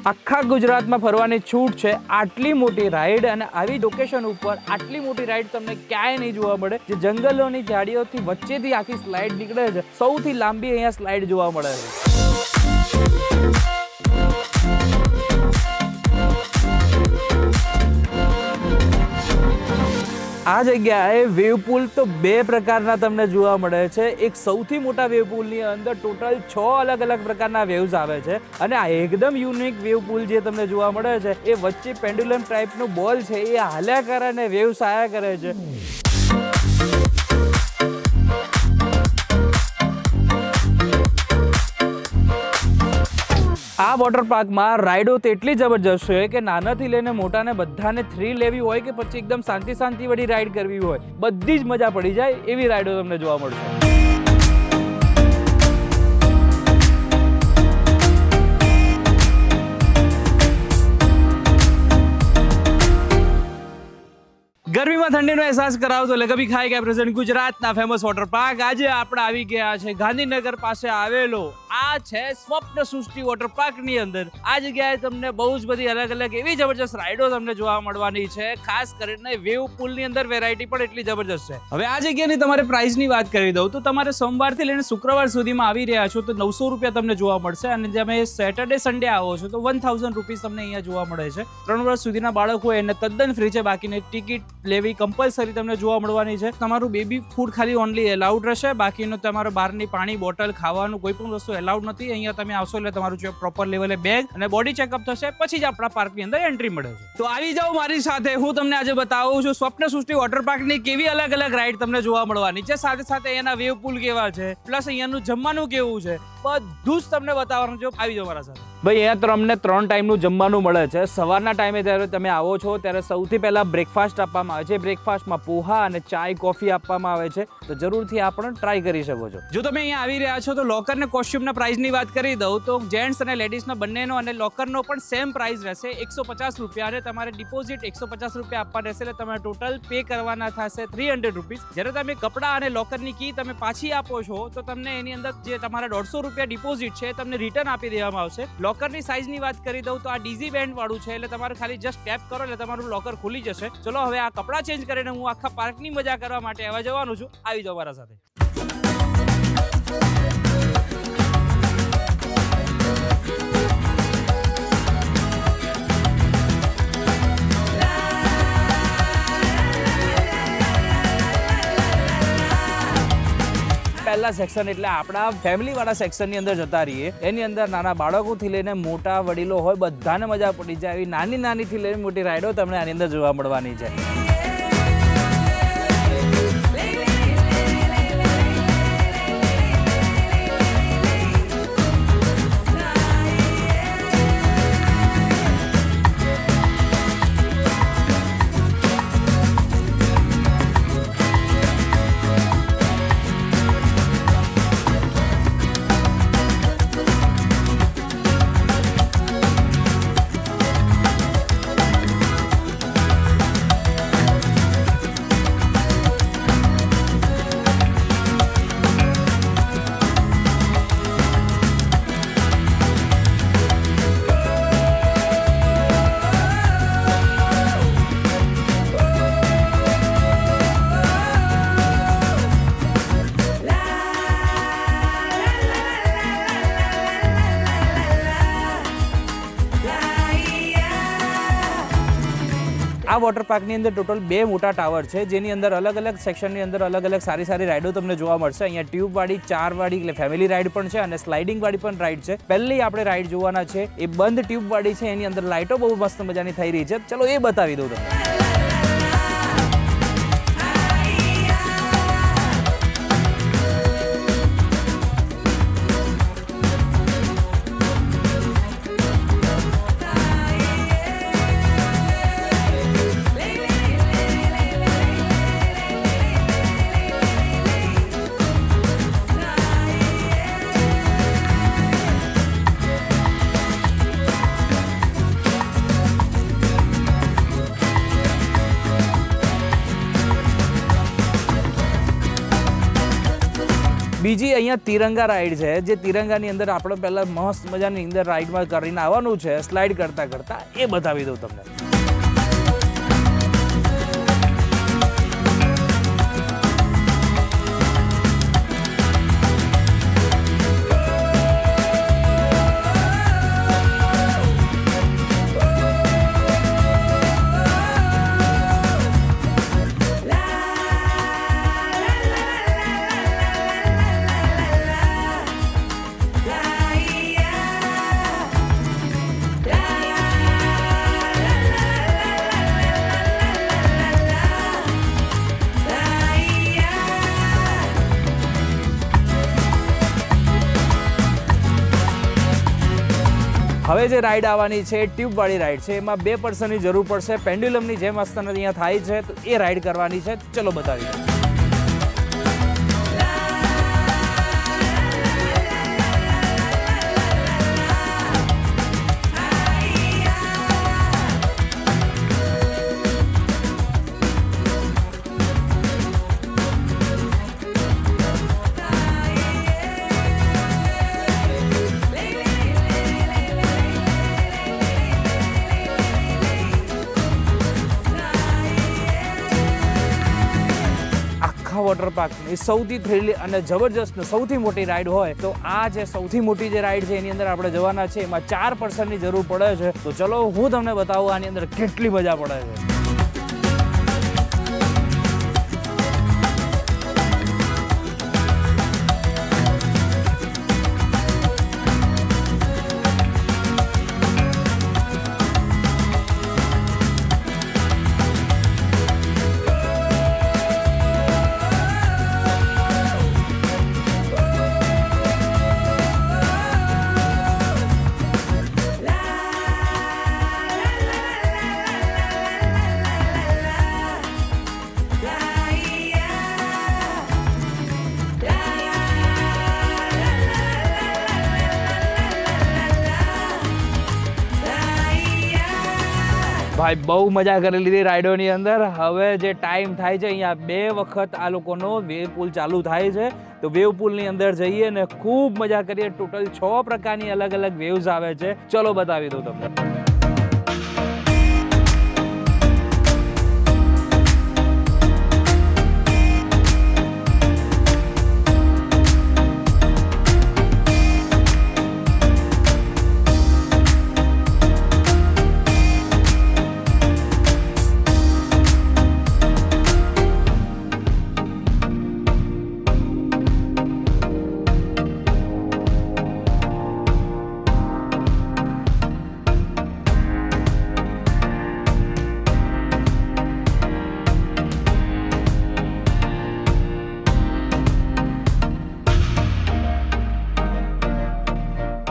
આખા ગુજરાતમાં ફરવાની છૂટ છે. આટલી મોટી રાઈડ અને આવી લોકેશન ઉપર આટલી મોટી રાઈડ તમને ક્યાંય નહીં જોવા મળે. જે જંગલોની ઝાડીઓથી વચ્ચેથી આખી સ્લાઇડ નીકળે છે, સૌથી લાંબી અહીંયા સ્લાઇડ જોવા મળે છે. આ જગ્યાએ વેવ પુલ તો બે પ્રકારના તમને જોવા મળે છે. એક સૌથી મોટા વેવ પુલની અંદર ટોટલ 6 અલગ અલગ પ્રકારના વેવ્સ આવે છે અને આ એકદમ યુનિક વેવ પુલ જે તમને જોવા મળે છે એ વચ્ચે પેન્ડ્યુલમ ટાઈપનું બોલ છે, એ હાલ્યા કરે અને વેવ્સ આયા કરે છે. આ વોટર પાર્કમાં રાઈડો તેટલી જબરજસ્ત છે કે નાનાથી લઈને મોટાને બધાને થ્રીલ લેવી હોય કે પછી એકદમ શાંતિ વાળી રાઈડ કરવી હોય, બધી જ મજા પડી જાય એવી રાઈડો તમને જોવા મળશે. ગરમીમાં ઠંડીનો અહેસાસ કરાવતો એટલે કભી ખાઈ ગયા પ્રેઝન્ટ ગુજરાતના ફેમસ વોટર પાર્ક. આજે આપણે આવી ગયા છે ગાંધીનગર પાસે આવેલો આ છે સ્વપ્ન સૃષ્ટિ વોટર પાર્કની અંદર. આ જગ્યાએ તમને બહુ જ બધી અલગ અલગ એવી જબરજસ્ત રાઈડો તમને જોવા મળવાની છે. ખાસ કરીને વેવ પુલની અંદર વેરાયટી પણ એટલી જબરજસ્ત છે. હવે આ જગ્યાની તમારે પ્રાઇસની વાત કરી દઉં તો તમારે સોમવારથી લઈને શુક્રવાર સુધીમાં આવી રહ્યા છો તો 900 રૂપિયા તમને જોવા મળશે અને તમે સેટરડે સન્ડે આવો છો તો 1000 રૂપીસ તમને અહીંયા જોવા મળે છે. 3 વર્ષ સુધીના બાળક હોય એને તદ્દન ફ્રી છે. બાકીની ટિકિટ લેવી કમ્પલસરી તમને જોવા મળવાની છે. તમારું બેબી ફૂડ ખાલી ઓનલી એલાઉડ રહેશે. બાકીનું તમારું બહારની પાણી બોટલ ખાવાનું કોઈ પણ વસ્તુ એલાઉડ નથી. અહીંયા તમે આવશો એટલે તમારું પ્રોપર લેવલે બેગ અને બોડી ચેકઅપ થશે, પછી જ આપણા પાર્કની અંદર એન્ટ્રી મળે છે. તો આવી જાઓ મારી સાથે, હું તમને આજે બતાવું છું સ્વપ્ન સૃષ્ટિ વોટર પાર્કની કેવી અલગ અલગ રાઈડ તમને જોવા મળવાની છે. સાથે સાથે અહીંયાના વેવ પુલ કેવા છે, પ્લસ અહીંયાનું જમવાનું કેવું છે, બધું જ તમને બતાવવાનું છે. આવી જાઓ મારા સાથે. ભાઈ અહીંયા તમને 3 ટાઈમનું જમવાનું મળે છે. સવારના ટાઈમે જ્યારે તમે આવો છો ત્યારે સૌથી પહેલા બ્રેકફાસ્ટ આપવામાં આવે છે. બ્રેકફાસ્ટમાં પોહા અને ચાય કોફી આપવામાં આવે છે, તો જરૂરથી આ પણ ટ્રાય કરી શકો છો. જો તમે અહીંયા આવી રહ્યા છો તો લોકર ને કોસ્ટ્યુમના પ્રાઇસની વાત કરી દઉં તો જેન્ટ્સ અને લેડીઝનો બંનેનો અને લોકરનો પણ સેમ પ્રાઇસ રહેશે 150 રૂપિયા અને તમારે ડિપોઝિટ 150 રૂપિયા આપવા રહેશે. એટલે તમારે ટોટલ પે કરવાના થશે 300 રૂપીસ. જ્યારે તમે કપડાં અને લોકરની કી તમે પાછી આપો છો તો તમને એની અંદર જે તમારા 150 રૂપિયા ડિપોઝિટ છે તમને રિટર્ન આપી દેવામાં આવશે. લોકરની સાઇઝની વાત કરી દઉં તો આ ડીઝી બેન્ડ વાળું છે, એટલે તમારે ખાલી જસ્ટ ટેપ કરો એટલે તમારું લોકર ખુલી જશે. ચલો હવે આ કપડાં ચેન્જ કરીને હું આખા પાર્કની મજા કરવા માટે આવવા જવાનું છું. આવી જાઓ મારા સાથે. પહેલા સેક્શન એટલે આપણા ફેમિલી વાળા સેક્શનની અંદર જતા રહીએ. એની અંદર નાના બાળકોથી લઈને મોટા વડીલો હોય બધાને મજા પડી જાય એવી નાનીથી લઈને મોટી રાઈડો તમને આની અંદર જોવા મળવાની છે. આ વોટર પાર્કની અંદર ટોટલ 2 મોટા ટાવર છે, જેની અંદર અલગ અલગ સેક્શનની અંદર અલગ અલગ સારી રાઈડો તમને જોવા મળશે. અહીંયા ટ્યુબ વાળી, 4 વાળી એટલે ફેમિલી રાઈડ પણ છે અને સ્લાઇડિંગ વાળી પણ રાઈડ છે. પહેલી આપણે રાઈડ જોવાના છે એ બંધ ટ્યુબ વાળી છે. એની અંદર લાઇટો બહુ મસ્ત મજાની થઈ રહી છે. ચલો એ બતાવી દઉં તમને. બીજી અહીંયા તિરંગા રાઈડ છે, જે તિરંગાની અંદર આપણે પહેલા મસ્ત મજાની અંદર રાઈડમાં કરીને આવવાનું છે, સ્લાઇડ કરતા કરતા એ બતાવી દઉં તમને. હવે જે રાઈડ આવવાની છે ટ્યુબવાળી રાઈડ છે, એમાં 2 પર્સનની જરૂર પડશે. પેન્ડ્યુલમની જેમ અસ્તન અહીંયા થાય છે, તો એ રાઈડ કરવાની છે. ચલો બતાવી દો. વોટર પાર્કની સૌથી થ્રિલિંગ અને જબરજસ્ત સૌથી મોટી રાઈડ હોય તો આ જે સૌથી મોટી જે રાઈડ છે એની અંદર આપણે જવાના છે. એમાં 4 પર્સનની જરૂર પડે છે. તો ચલો હું તમને બતાવું આની અંદર કેટલી મજા પડે છે. ભાઈ બહુ મજા કરી લીધી રાઈડોની અંદર. હવે જે ટાઈમ થાય છે અહીંયા 2 વખત આ લોકોનો વેવ પુલ ચાલુ થાય છે. તો વેવ પુલની અંદર જઈએ ને ખૂબ મજા કરીએ. ટોટલ 6 પ્રકારની અલગ અલગ વેવ્સ આવે છે. ચલો બતાવી દઉં તમને.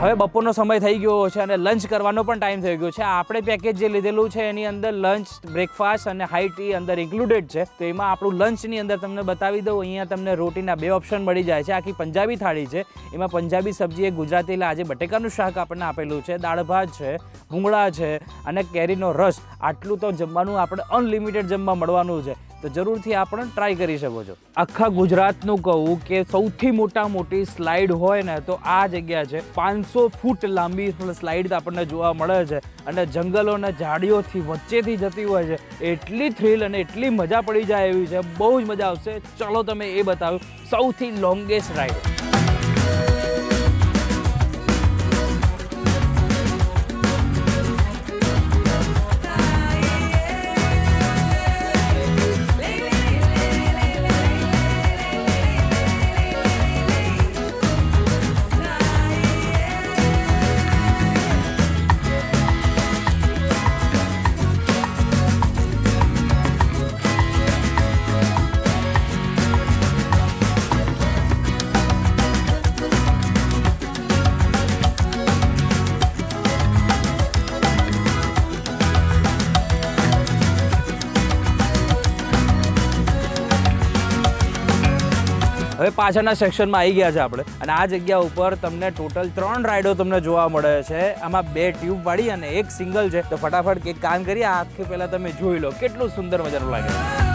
હવે બપોરનો સમય થઈ ગયો છે અને લંચ કરવાનો પણ ટાઈમ થઈ ગયો છે. આપણે પેકેજ જે લીધેલું છે એની અંદર લંચ, બ્રેકફાસ્ટ અને હાઈ ટી અંદર ઇન્ક્લુડેડ છે. તો એમાં આપણું લંચની અંદર તમને બતાવી દઉં. અહીંયા તમને રોટીના 2 ઓપ્શન મળી જાય છે. આખી પંજાબી થાળી છે. એમાં પંજાબી સબ્જી, એક ગુજરાતી, આજે બટેકાનું શાક આપણને આપેલું છે, દાળ ભાત છે, ભૂંગળા છે અને કેરીનો રસ. આટલું તો જમવાનું આપણે અનલિમિટેડ જમવા મળવાનું છે. તો જરૂરથી આપણે ટ્રાય કરી શકો છો. આખા ગુજરાતનું કહું કે સૌથી મોટી સ્લાઇડ હોય ને તો આ જગ્યા છે. 500 ફૂટ લાંબી સ્લાઇડ આપણને જોવા મળે છે અને જંગલો અને ઝાડીઓથી વચ્ચેથી જતી હોય છે. એટલી થ્રિલ અને એટલી મજા પડી જાય એવી છે. બહુ જ મજા આવશે. ચલો તમે એ બતાવ્યું સૌથી લોંગેસ્ટ રાઇડ. હવે પાછળના સેક્શનમાં આવી ગયા છે આપણે અને આ જગ્યા ઉપર તમને ટોટલ 3 રાઈડો તમને જોવા મળે છે. આમાં 2 ટ્યુબ વાળી અને 1 સિંગલ છે. તો ફટાફટ એક કામ કરીએ, આખે પહેલા તમે જોઈ લો કેટલું સુંદર મજાનું લાગે છે.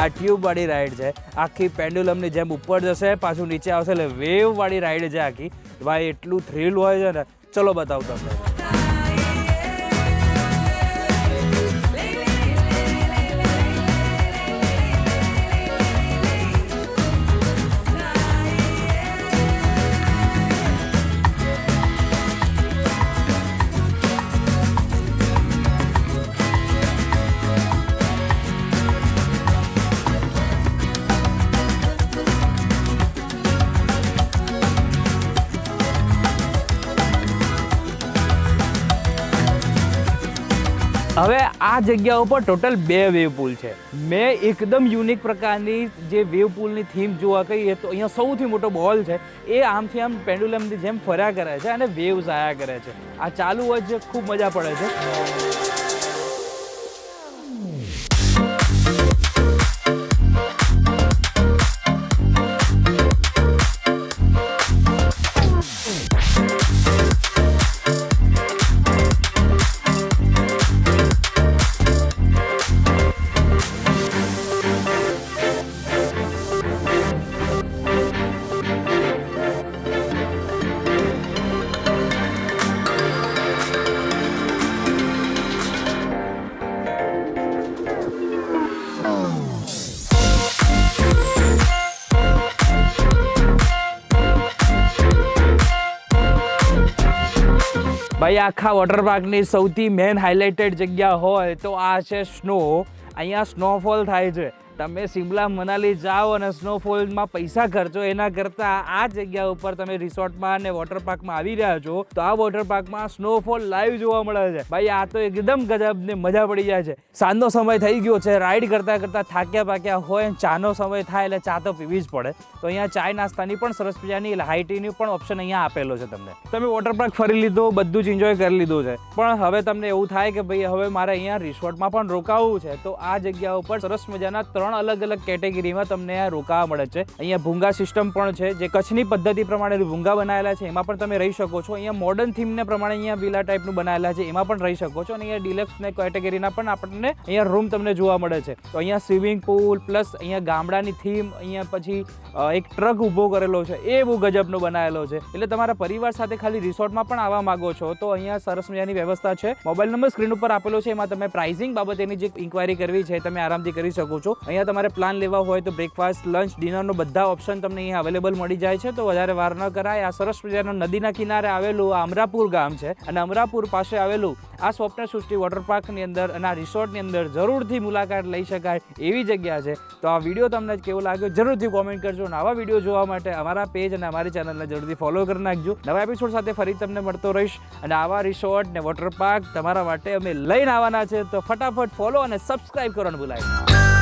આ ટ્યુબ વાળી રાઈડ છે, આખી પેન્ડ્યુલમની જેમ ઉપર જશે, પાછું નીચે આવશે, એટલે વેવ વાળી રાઈડ છે આખી. ભાઈ એટલું થ્રિલ હોય છે ને, ચલો બતાવું તમને. હવે આ જગ્યા ઉપર ટોટલ 2 વેવ પુલ છે. મેં એકદમ યુનિક પ્રકારની જે વેવ પુલની થીમ જોવા કહીએ તો અહીંયા સૌથી મોટો બોલ છે, એ આમથી આમ પેન્ડ્યુલમની જેમ ફર્યા કરે છે અને વેવ્સ આયા કરે છે. આ ચાલુ જ ખૂબ મજા પડે છે. ભાઈ આખા વોટર પાર્કની સૌથી મેન હાઇલાઇટેડ જગ્યા હોય તો આ છે સ્નો. અહીંયા સ્નોફોલ થાય છે. તમે શિમલા મનાલી જાઓ અને સ્નોફોલમાં પૈસા ખર્ચો એના કરતાં આ જગ્યા ઉપર તમે રિસોર્ટમાં અને વોટર પાર્કમાં આવી રહ્યા છો તો આ વોટર પાર્કમાં સ્નોફોલ લાઈવ જોવા મળે છે. ભાઈ આ તો એકદમ ગજબ ને મજા પડી જાય છે. સાંજનો સમય થઈ ગયો છે, રાઈડ કરતાં કરતાં થાક્યા પાક્યા હોય, ચાનો સમય થાય એટલે ચા તો પીવી જ પડે. તો અહીંયા ચાય નાસ્તાની પણ સરસ મજાની એટલે હાઈ ટીની પણ ઓપ્શન અહીંયા આપેલો છે તમને. તમે વોટર પાર્ક ફરી લીધો, બધું જ એન્જોય કરી લીધું છે, પણ હવે તમને એવું થાય કે ભાઈ હવે મારે અહીંયા રિસોર્ટમાં પણ રોકાવું છે, તો આ જગ્યા ઉપર સરસ મજાના 3 અલગ અલગ કેટેગરીમાં તમને આ રોકાવા મળે છે. અહીંયા ભૂંગા સિસ્ટમ પણ છે, જે કચ્છની પદ્ધતિ પ્રમાણે ભૂંગા બનાવેલા છે, એમાં પણ તમે રહી શકો છો. અહીંયા મોડર્ન થીમને પ્રમાણે અહીંયા વિલા ટાઈપનું બનાવેલા છે, એમાં પણ રહી શકો છો. અને અહીંયા ડિલક્સ ને કેટેગરીના પણ આપણને અહીંયા રૂમ તમને જોવા મળે છે. તો અહીંયા સ્વિમિંગ પુલ પ્લસ અહીંયા ગામડાની થીમ, અહીંયા પછી એક ટ્રક ઊભો કરેલો છે, એ બહુ ગજબનો બનાવેલો છે. એટલે તમારા પરિવાર સાથે ખાલી રિસોર્ટમાં પણ આવવા માંગો છો તો અહીંયા સરસ મજાની વ્યવસ્થા છે. મોબાઈલ નંબર સ્ક્રીન ઉપર આપેલો છે, એમાં તમે પ્રાઇસિંગ બાબતેની જે ઇન્ક્વાયરી કરવી છે તમે આરામથી કરી શકો છો. અહીંયા તમારે પ્લાન લેવા હોય તો બ્રેકફાસ્ટ, લંચ, ડિનરનો બધા ઓપ્શન તમને અહીંયા અવેલેબલ મળી જાય છે. તો વધારે વાર ન કરાય. આ સરસ મજાનું નદીના કિનારે આવેલું અમરાપુર ગામ છે અને અમરાપુર પાસે આવેલું આ સ્વપ્ન સૃષ્ટિ વોટર પાર્કની અંદર અને આ રિસોર્ટની અંદર જરૂરથી મુલાકાત લઈ શકાય એવી જગ્યા છે. તો આ વિડીયો તમને કેવો લાગ્યો જરૂરથી કોમેન્ટ કરજો. નવા વિડીયો જોવા માટે અમારા પેજ અને અમારી ચેનલને જરૂરથી ફોલો કરી નાખજો. નવા એપિસોડ સાથે ફરી તમને મળતો રહીશ અને આવા રિસોર્ટ ને વોટર પાર્ક તમારા માટે અમે લઈને આવવાના છે. તો ફટાફટ ફોલો અને સબસ્ક્રાઇબ કરવાનું ભૂલાય.